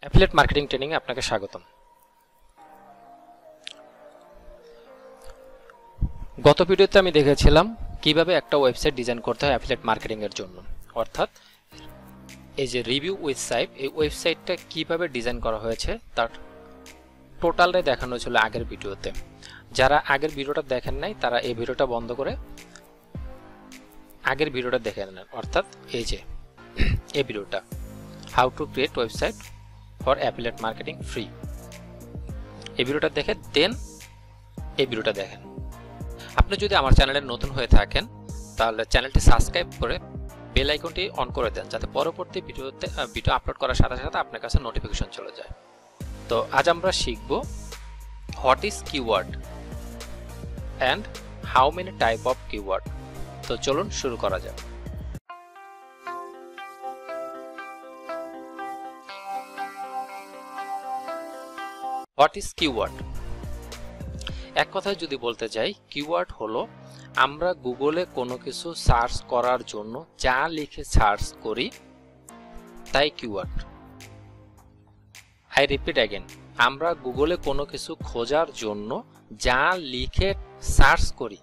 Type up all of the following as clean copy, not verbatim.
Affiliate marketing training এ আপনাকে স্বাগতম। গত ভিডিওতে আমি দেখেছিলাম কিভাবে একটা ওয়েবসাইট ডিজাইন করতে হয় অ্যাফিলিয়েট মার্কেটিং এর জন্য, অর্থাৎ এই যে রিভিউ উইথ সাইপ এই ওয়েবসাইটটা কিভাবে ডিজাইন করা হয়েছে তার টোটালটাই দেখানো ছিল আগের ভিডিওতে। যারা আগের ভিডিওটা দেখেন নাই তারা এই ভিডিওটা বন্ধ করে আগের ভিডিওটা দেখে নেন, অর্থাৎ এই যে এই ভিডিওটা how to create website for affiliate marketing free, এই ভিডিওটা দেখে দেন এই ভিডিওটা দেখেন। আপনি যদি আমার চ্যানেলে নতুন হয়ে থাকেন তাহলে চ্যানেলটি সাবস্ক্রাইব করে বেল আইকনটি অন করে দেন, যাতে পরবর্তী ভিডিও আপলোড করার সাথে সাথে আপনার কাছে নোটিফিকেশন চলে যায়। তো আজ আমরা শিখব what is keyword and how many type of keyword. তো চলুন শুরু করা যাক। What is keyword? এক কথায় যদি বলতে যাই, কিওয়ার্ড হলো আমরা গুগলে কোনো কিছু সার্চ করার জন্য যা লিখে সার্চ করি তাই কিওয়ার্ড। আই রিপিট অ্যাগেন, আমরা গুগলে কোনো কিছু খোঁজার জন্য যা লিখে সার্চ করি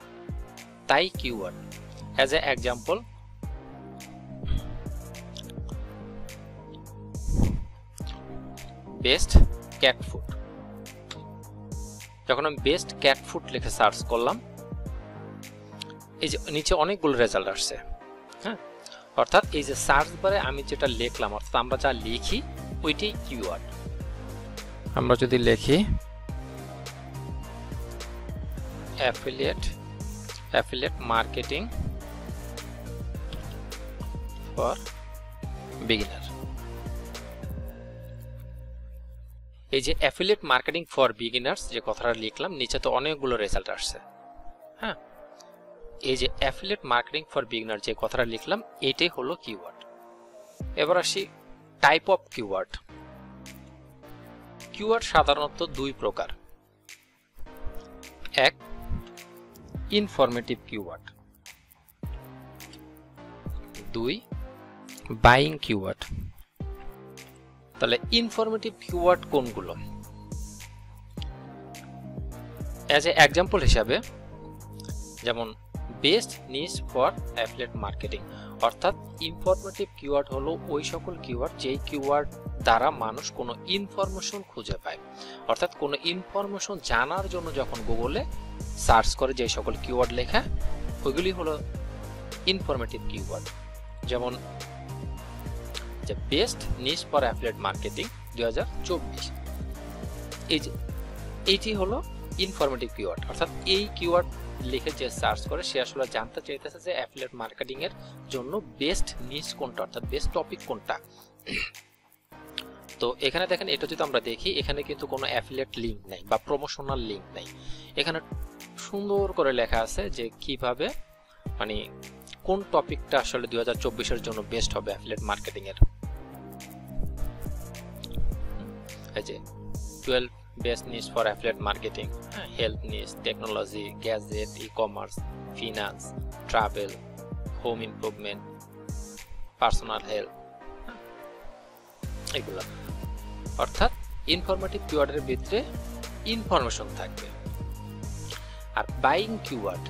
তাই keyword. As a example, best cat food. যখন আমি বেস্ট ক্যাট ফুড লিখে সার্চ করলাম, এই যে নিচে অনেকগুলো রেজাল্ট আসছে। হ্যাঁ, অর্থাৎ এই যে সার্চ বারে আমি যেটা লিখলাম, অর্থাৎ আমরা যা লিখি ওইটাই কিওয়ার্ড। আমরা যদি লিখি অ্যাফিলিয়েট মার্কেটিং ফর বিগিনার, এই যে অ্যাফিলিয়েট মার্কেটিং ফর বিগিনার্স যে কথাটা লিখলাম, নিচে তো অনেকগুলো রেজাল্ট আসছে। হ্যাঁ, এই যে অ্যাফিলিয়েট মার্কেটিং ফর বিগিনার যে কথাটা লিখলাম এটাই হলো কিওয়ার্ড। এবার আসি টাইপ অফ কিওয়ার্ড। কিওয়ার্ড সাধারণত দুই প্রকার। এক, ইনফরমেটিভ কিওয়ার্ড। দুই, বাইং কিওয়ার্ড। তাহলে ইনফরমেটিভ কিওয়ার্ড কোনগুলো? অ্যাজ এ এক্সাম্পল হিসাবে, যেমন best niche for affiliate marketing, অর্থাৎ ইনফরমেটিভ কিওয়ার্ড হলো ওই সকল কিওয়ার্ড যেই কিওয়ার্ড দ্বারা মানুষ কোনো ইনফরমেশন খুঁজে পায়, অর্থাৎ কোনো ইনফরমেশন জানার জন্য যখন গুগলে সার্চ করে যে সকল কিওয়ার্ড লেখা ওইগুলি হলো ইনফরমেটিভ কিওয়ার্ড। যেমন যে best niche for affiliate marketing 2024, এই যে এইটি হলো ইনফরমেটিভ কিওয়ার্ড, অর্থাৎ এই কিওয়ার্ড লিখে যে সার্চ করে সে আসলে জানতে চাইতেছে যে অ্যাফিলিয়েট মার্কেটিং এর জন্য বেস্ট নিশ কোনটা, অর্থাৎ বেস্ট টপিক কোনটা। তো এখানে দেখেন, এটা যদি আমরা দেখি, এখানে কিন্তু কোনো অ্যাফিলিয়েট লিংক নাই বা প্রমোশনাল লিংক নাই। এখানে সুন্দর করে লেখা আছে যে কিভাবে মানে কোন টপিকটা আসলে 2024 জন্য বেস্ট হবে অ্যাফিলিয়েট মার্কেটিং এর। এই যে 12 best niche for affiliate marketing, health niche, technology, gadget, e commerce, finance, travel, home improvement, personal health, এগুলো। অর্থাৎ ইনফরমেটিভ কিওয়ার্ডের ভিতরে ইনফরমেশন থাকবে। আর বাইং কিওয়ার্ড,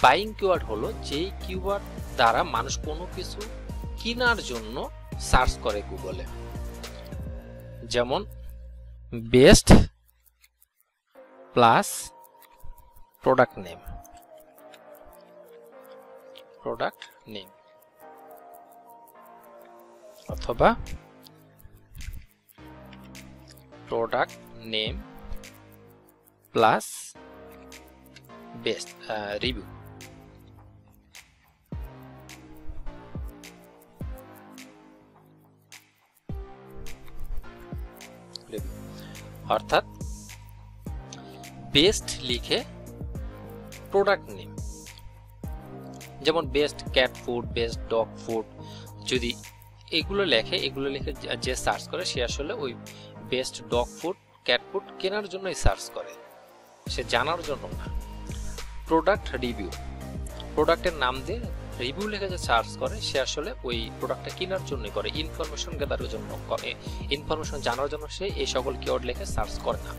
বাইং কিওয়ার্ড হলো যেই কিওয়ার্ড দ্বারা মানুষ কোনো কিছু কেনার জন্য সার্চ করে গুগলে। যেমন বেস্ট প্লাস প্রোডাক্ট নেম, অথবা product name plus best review. অর্থাৎ বেস্ট লিখে প্রোডাক্ট নেম, যেমন best cat food, best dog food, যদি এগুলো লিখে যে সার্চ করে সে আসলে ওই best dog food, cat food কেনার জন্যই সার্চ করে, সে জানার জন্য না। প্রোডাক্ট রিভিউ, প্রোডাক্টের নাম দিয়ে রিভিউ লিখে যে সার্চ করে সে আসলে ওই প্রোডাক্টটা কেনার জন্যই করে, ইনফরমেশন গ্যাদারের জন্য করে, ইনফরমেশন জানার জন্য সে এই সকল কিওয়ার্ড লিখে সার্চ করে না।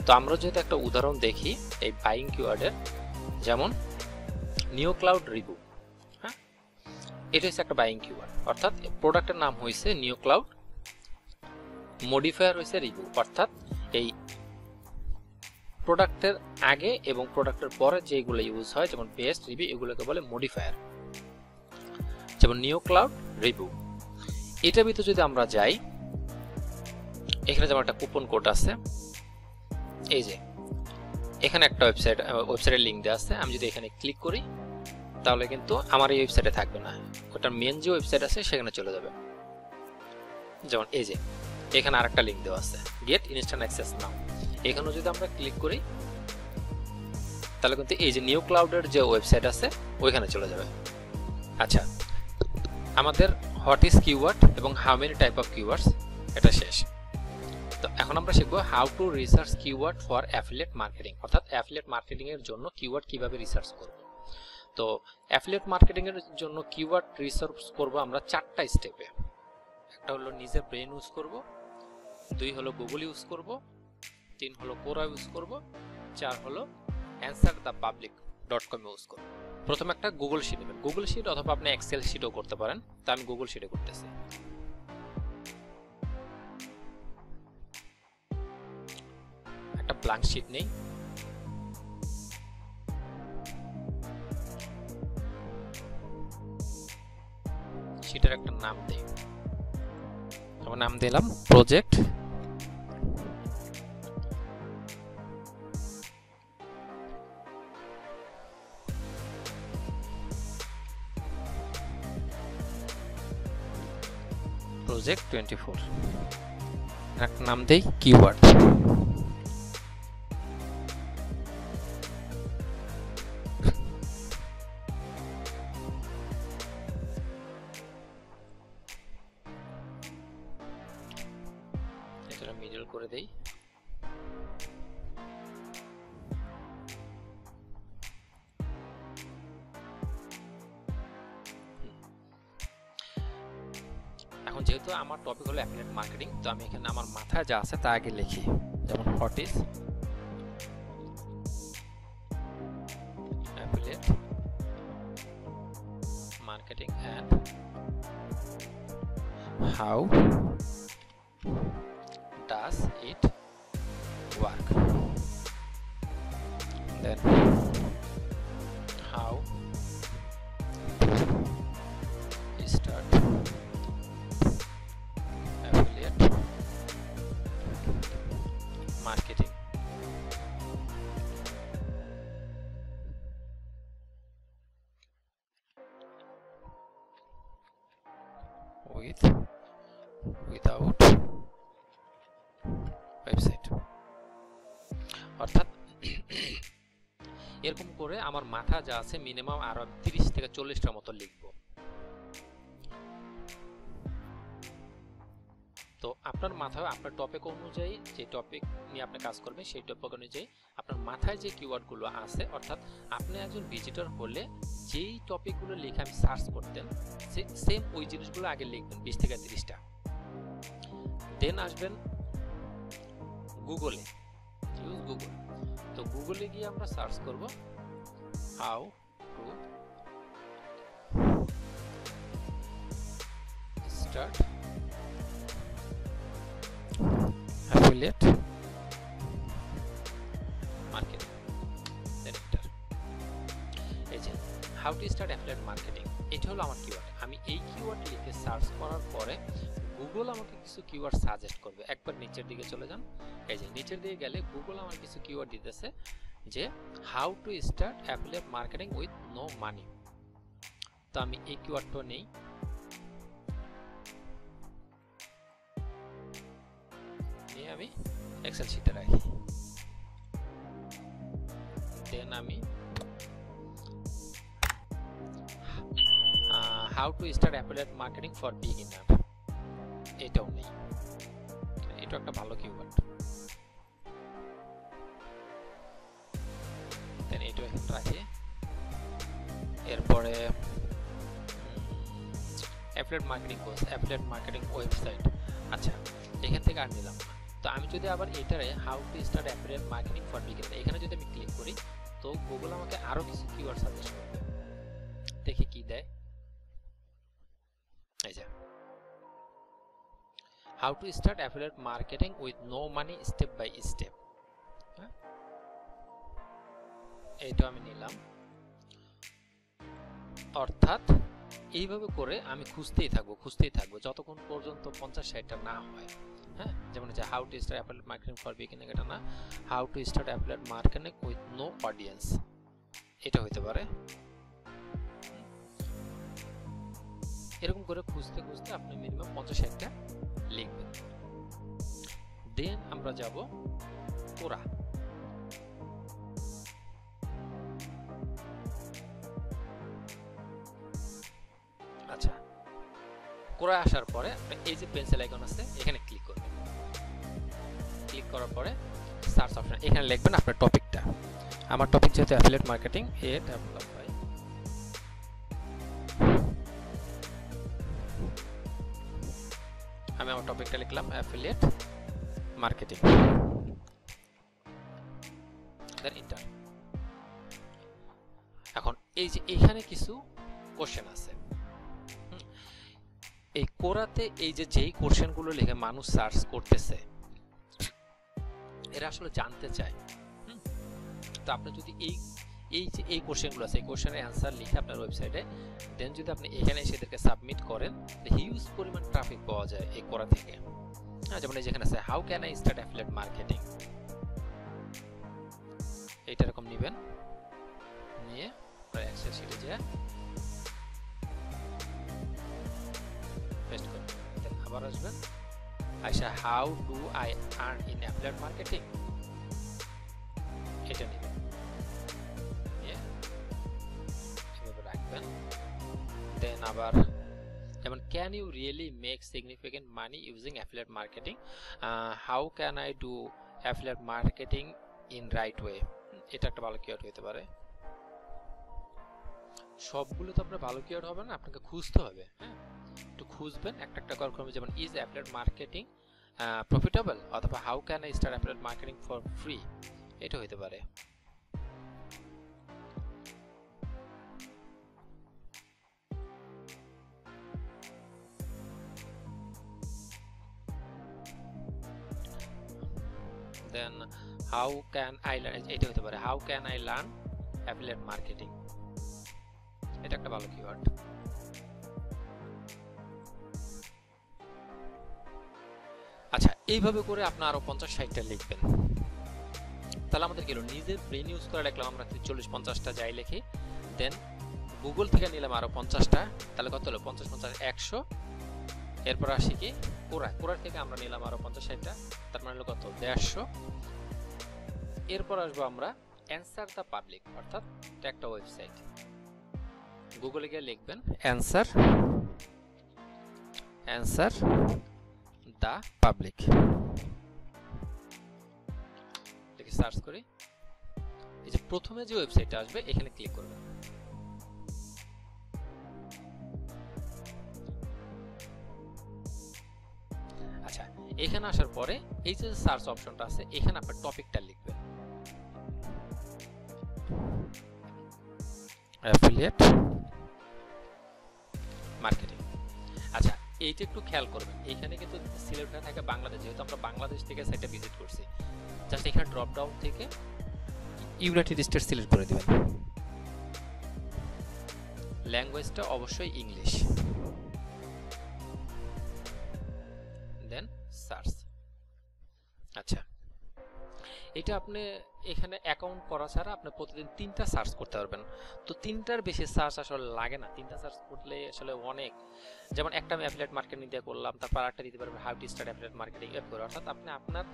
তো আমরা যদি একটা উদাহরণ দেখি এই বাইং কিওয়ার্ডের, যেমন নিও ক্লাউড রিভিউ, হ্যাঁ, এটা হচ্ছে একটা বাইং কিওয়ার্ড, অর্থাৎ প্রোডাক্টের নাম হয়েছে নিও ক্লাউড, মডিফায়ার হয়েছে রিভিউ, অর্থাৎ এই প্রোডাক্টের আগে এবং প্রোডাক্টের পরে যেগুলো ইউজ হয় যেমন বেস্ট, রিভিউ, এগুলোকে বলে মডিফায়ার। যেমন নিও ক্লাউড রিভিউ, এটার ভিতরে যদি আমরা যাই, এখানে যেমন একটা কুপন কোড আছে, এই যে এখানে একটা ওয়েবসাইটের লিঙ্ক দেওয়া আছে, আমি যদি এখানে ক্লিক করি তাহলে কিন্তু আমার এই ওয়েবসাইটে থাকবে না, ওটার মেন যে ওয়েবসাইট আছে সেখানে চলে যাবে। যেমন এই যে এখানে আরেকটা লিঙ্ক দেওয়া আছে, গেট ইনস্ট্যান্ট অ্যাক্সেস নাও, এখানেও যদি আমরা ক্লিক করি তাহলে কিন্তু এই যে নিও ক্লাউডের যে ওয়েবসাইট আছে ওইখানে চলে যাবে। আচ্ছা, আমাদের হোয়াট ইজ কিওয়ার্ড এবং how many type of keywords এটা শেষ। তো এখন আমরা শিখবো how to research keyword for affiliate marketing, অর্থাৎ অ্যাফিলিয়েট মার্কেটিং এর জন্য কিওয়ার্ড কিভাবে রিসার্চ করব। তো অ্যাফিলিয়েট মার্কেটিং এর জন্য কিওয়ার্ড রিসার্চ করব আমরা 4টা স্টেপে। একটা হলো নিজের ব্রেন ইউজ করব, 2 হলো গুগল ইউজ করব, 3 হলো কোরা ইউজ করব, 4 হলো answerthepublic.com ইউজ করব। প্রথমে একটা গুগল শিট নেবেন, গুগল শিট অথবা আপনি এক্সেল শিটও করতে পারেন, তা আমি গুগল শিটে করতেছি। একটা ব্ল্যাঙ্ক শিট নেই, শিটের একটা নাম দেই, আমার নাম দিলাম প্রজেক্ট প্রজেক্ট 24, একটা নাম দেই কিওয়ার্ড। এটা মিডল করে দেই, এখন যেহেতু আমার টপিক হলো অ্যাফিলিয়েট মার্কেটিং, তো আমি এখানে আমার মাথায় যা আছে তা আগে লিখি। যেমন what is affiliate marketing and how does it work, then how start marketing. With without website, অর্থাৎ এরকম করে আমার মাথা যা আছে মিনিমাম আরো 30 থেকে 40টার মতো লিখবো। তো আপনার মাথায় আপনার টপিক অনুযায়ী, যে টপিক নিয়ে আপনি কাজ করবেন সেই টপিক অনুযায়ী আপনার মাথায় যে কিওয়ার্ডগুলো আছে, অর্থাৎ আপনি একজন ভিজিটর হলে যেই টপিকগুলো লিখে আমি সার্চ করতেন সেম ওই জিনিসগুলো আগে লিখবেন 20 থেকে 30টা। দেন আসবেন গুগলে, ইউজ গুগল। তো গুগলে গিয়ে আমরা সার্চ করব how to start affiliate marketing, then enter। এই যে how to start affiliate marketing, এটা হলো আমার কিওয়ার্ড। আমি এই কিওয়ার্ড লিখে সার্চ করার পরে গুগল আমাকে কিছু কিওয়ার্ড সাজেস্ট করবে। একবার নিচের দিকে চলে যান, এই যে নিচের দিকে গেলে গুগল আমার কিছু কিওয়ার্ড দিতেছে যে how to start affiliate marketing with no money। তো আমি এই কিওয়ার্ডটা নেই, আমি এক্সেল শিটে রাখি। দেন আমি how to start affiliate marketing for beginner, এটাও নেই, এটা একটা ভালো কিওয়ার্ড। দেন এটা এখানে রাখি। এরপরে affiliate marketing course, affiliate marketing website. আচ্ছা, এখান থেকে আর নিলাম না। তো আমি যদি আবার এটারে how to start affiliate marketing for beginner এখানে যদি আমি ক্লিক করি, তো গুগল আমাকে আরো কিছু কিওয়ার্ড সাজেস্ট করবে। দেখি কি দেয়। এই যে how to start affiliate marketing with no money step by step. এইটা আমি নিলাম। অর্থাৎ এইভাবে করে আমি খুঁজতেই থাকবো যতক্ষণ পর্যন্ত 50-60টা না হয়। হ্যাঁ, যেমন যে how to start affiliate marketing for beginner, এটা না, how to start affiliate marketing with no audience, এটা হইতে পারে। এরকম করে খুঁজতে খুঁজতে আপনি মিনিমাম 50-60টা লিখবেন। দেন আমরা যাব কোরা। আচ্ছা, কোরা আসার পরে আপনি এই যে পেন্সিল আইকন আছে এখানে ক্লিক করবেন। ক্লিক করার পরে সার্চ অপশন, এখানে লিখবেন আপনার টপিকটা। আমার টপিক যেহেতু affiliate marketing, a develop by, আমি আমার টপিকটা লিখলাম অ্যাফিলিয়েট মার্কেটিং, দেন এন্টার। এখন এই যে এখানে কিছু কোশ্চেন আছে, এই কোরাতে এই যে যেই কোশ্চেনগুলো লিখে মানুষ সার্চ করতেছে এরা আসলে জানতে চায়। তো আপনি যদি এই যে এই কোশ্চেনগুলো আছে এই কোশ্চেনের অ্যান্সার লিখে আপনার ওয়েবসাইটে দেন যদি আপনি এখানে এসে এদেরকে সাবমিট করেন, হিউজ পরিমাণ ট্রাফিক পাওয়া যায় এই কোরা থেকে। যেমন এই যেখানে আছে how can I start affiliate marketing, এইটা এরকম নেবেন, নিয়ে এক্সেল শিটে যা পেস্ট করবেন। দেন আবার আসবেন, আচ্ছা how do I earn in affiliate marketing, এটা নেবেন, এভাবে রাখবেন। দেন আবার যেমন can you really make significant money using affiliate marketing, how can I do affiliate marketing in right way, এটা একটা ভালো কিওয়ার্ড হতে পারে। সবগুলো তো আপনার ভালো কিওয়ার্ড হবে না, আপনাকে খুঁজতে হবে। হ্যাঁ, একটু খুঁজবেন, একটা একটা করে করবেন। যেমন ইজ অ্যাফিলিয়েট মার্কেটিং প্রফিটেবল, অথবা how can I start affiliate marketing for free, এটা হতে পারে। Then how can I learn, এটা হতে পারে how can I learn affiliate marketing, এটা একটা ভালো কিওয়ার্ড। আচ্ছা, এইভাবে করে আপনি আরো 50-60টা লিখবেন। তাহলে আমাদের গেল নিজের ব্রেন ইউজ করে লিখলাম আমরা 40-50টা যাই লিখি, দেন গুগল থেকে নিলাম আরো 50টা, তাহলে কত হলো 50-50-100। এরপর আসি কি কোরার থেকে আমরা নিলাম আরো 50-60টা, তার মানে হলো কত 150। এরপর আসবো আমরা অ্যান্সার দ্য পাবলিক, অর্থাৎ একটা ওয়েবসাইট। গুগলে গিয়ে লিখবেন অ্যান্সার দ্য পাবলিক, লিখে সার্চ করি। এই যে প্রথমে যে ওয়েবসাইটটা আসবে এখানে ক্লিক করবেন। আচ্ছা, এখানে আসার পরে এই যে সার্চ অপশনটা আছে এখানে আপনার টপিকটা লিখবেন অ্যাফিলিয়েট মার্কেটিং। আচ্ছা, এইটা একটু খেয়াল করবেন, এখানে কিন্তু সিলেক্ট হয়ে থাকে বাংলাদেশ, যেহেতু আমরা বাংলাদেশ থেকে সাইটটা ভিজিট করছি। জাস্ট এখানে ড্রপ ডাউন থেকে ইউনাইটেড স্টেটস সিলেক্ট করে দিবেন। ল্যাঙ্গুয়েজটা অবশ্যই ইংলিশ, দেন সার্চ। আচ্ছা, এটা আপনি এখানে অ্যাকাউন্ট করা ছাড়া আপনি প্রতিদিন 3টা সার্চ করতে পারবেন। তো 3টার বেশি সার্চ আসলে লাগে না, 3টা সার্চ করলে আসলে অনেক। যেমন একটা আমি অ্যাফিলিয়েট মার্কেটিং দিয়ে করলাম, তারপর আরেকটা দিতে পারবেন how to start affiliate marketing এর করে। অর্থাৎ আপনি আপনার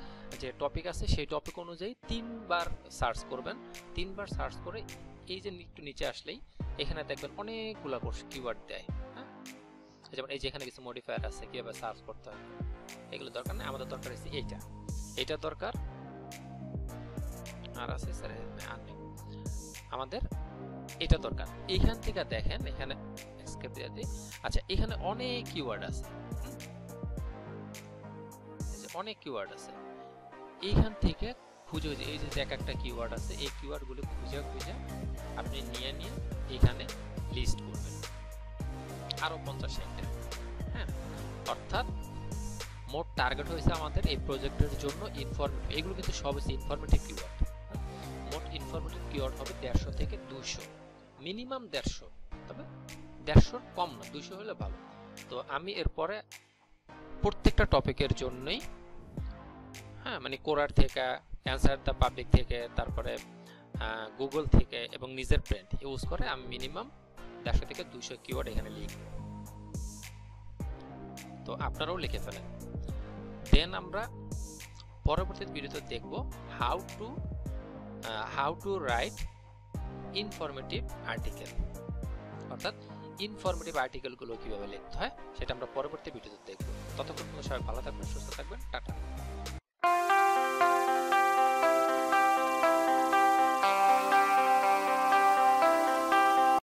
যে টপিক আছে সেই টপিক অনুযায়ী 3বার সার্চ করবেন। 3বার সার্চ করে এই যে একটু নিচে আসলেই এখানে দেখবেন অনেকগুলা কিওয়ার্ড দেয়। হ্যাঁ, যেমন এই যে এখানে কিছু মডিফায়ার আছে কিভাবে সার্চ করতে হয়, এগুলো দরকার নেই, আমাদের দরকার হচ্ছে এইটা দরকার। আর আছে স্যার আমাদের এটা দরকার। এইখান থেকে দেখেন এখানে এসকেপ দিয়ে দিই। আচ্ছা এখানে অনেক কিওয়ার্ড আছে, অনেক কিওয়ার্ড আছে। এইখান থেকে খুঁজে এই যে এক একটা কিওয়ার্ড আছে, এই কিওয়ার্ডগুলো খুঁজে খুঁজে আপনি নিয়ে নিয়ে এখানে লিস্ট করবেন আরো 50-60টা। হ্যাঁ, অর্থাৎ মোট টার্গেট হয়েছে আমাদের এই প্রজেক্টের জন্য ইনফরমেটিভ, এগুলো কিন্তু সব হচ্ছে ইনফরমেটিভ কিওয়ার্ড। মোট ইনফরমেটিভ কিওয়ার্ড হবে 150 থেকে 200, মিনিমাম 150, তবে 150 কম না, 200 হলে ভালো। তো আমি এরপরে প্রত্যেকটা টপিকের জন্যই, হ্যাঁ মানে কোরার থেকে, অ্যান্সার দ্য পাবলিক থেকে, তারপরে গুগল থেকে এবং নিজের ব্র্যান্ড ইউজ করে আমি মিনিমাম 150 থেকে 200 কিওয়ার্ড এখানে লিখব। তো আপনারাও লিখে ফেলেন। দেন আমরা পরবর্তী ভিডিওতে দেখব how to right informative article, অর্থাৎ ইনফরমেটিভ আর্টিকেলগুলো কিভাবে লিখতে হয় সেটা আমরা পরবর্তী ভিডিওতে দেখব। ততক্ষণ সবাই ভালো থাকবেন, সুস্থ থাকবেন, টাটা।